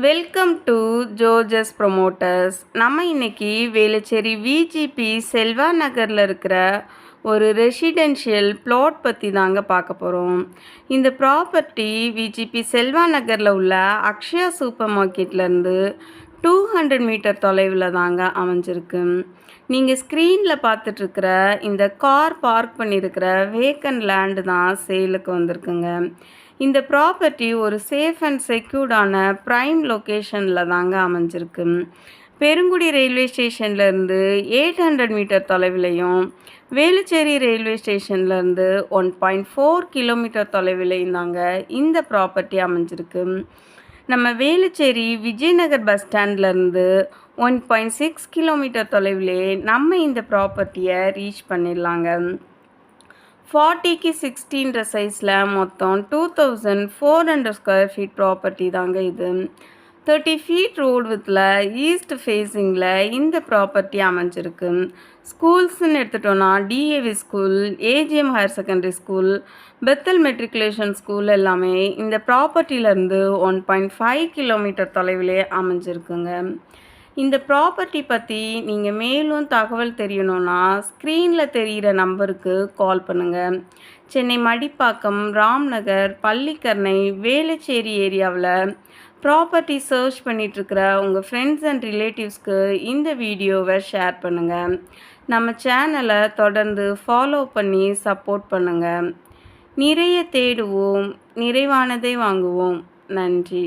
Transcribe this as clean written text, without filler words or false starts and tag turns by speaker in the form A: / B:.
A: Welcome to ஜோஜஸ் promoters. நம்ம இன்னைக்கு Velachery VGP Selva நகரில் இருக்கிற ஒரு ரெசிடென்ஷியல் பிளாட் பற்றி தாங்க பார்க்க போகிறோம். இந்த ப்ராப்பர்ட்டி விஜிபி செல்வா நகரில் உள்ள அக்ஷயா சூப்பர் மார்க்கெட்லேருந்து 200 மீட்டர் தொலைவில் தாங்க அமைஞ்சிருக்கு. நீங்கள் ஸ்க்ரீனில் பார்த்துட்ருக்கிற இந்த கார் பார்க் பண்ணியிருக்கிற வேக்கன்ட் லேண்டு தான் சேலுக்கு வந்திருக்குங்க. இந்த ப்ராப்பர்ட்டி ஒரு சேஃப் அண்ட் செக்யூர்டான ப்ரைம் லொக்கேஷனில் தாங்க அமைஞ்சிருக்கு. பெருங்குடி ரயில்வே ஸ்டேஷன்லேருந்து 800 மீட்டர் தொலைவிலையும், வேளச்சேரி ரயில்வே ஸ்டேஷன்லேருந்து 1.4 கிலோமீட்டர் தொலைவிலையும் தாங்க இந்த ப்ராப்பர்ட்டி அமைஞ்சிருக்கு. நம்ம வேளச்சேரி விஜயநகர் பஸ் ஸ்டாண்ட்லேருந்து 1.6 கிலோமீட்டர் தொலைவிலே நம்ம இந்த ப்ராப்பர்ட்டியை ரீச் பண்ணிடலாங்க. 40க்கு 16 சைஸில் மொத்தம் 2400 ஸ்கொயர் ஃபீட் ப்ராப்பர்ட்டி தாங்க இது. 30 ஃபீட் ரோடு வித்தில் ஈஸ்ட் ஃபேஸிங்கில் இந்த ப்ராப்பர்ட்டி அமைஞ்சிருக்கு. ஸ்கூல்ஸ்ன்னு எடுத்துட்டோன்னா DAV school, AGM higher secondary school, Bethel matriculation school எல்லாமே இந்த ப்ராப்பர்ட்டியிலேருந்து 1.5 கிலோமீட்டர் தொலைவிலே அமைஞ்சிருக்குங்க. இந்த ப்ராப்பர்ட்டி பற்றி நீங்கள் மேலும் தகவல் தெரியணுன்னா ஸ்க்ரீனில் தெரிகிற நம்பருக்கு கால் பண்ணுங்கள். சென்னை மடிப்பாக்கம், ராம்நகர், பள்ளிக்கரணை, வேளச்சேரி ஏரியாவில் ப்ராப்பர்ட்டி சர்ச் பண்ணிகிட்ருக்கிற உங்கள் ஃப்ரெண்ட்ஸ் அண்ட் ரிலேட்டிவ்ஸ்க்கு இந்த வீடியோவை ஷேர் பண்ணுங்கள். நம்ம சேனலை தொடர்ந்து ஃபாலோ பண்ணி சப்போர்ட் பண்ணுங்கள். நிறைய தேடுவோம், நிறைவானதை வாங்குவோம். நன்றி.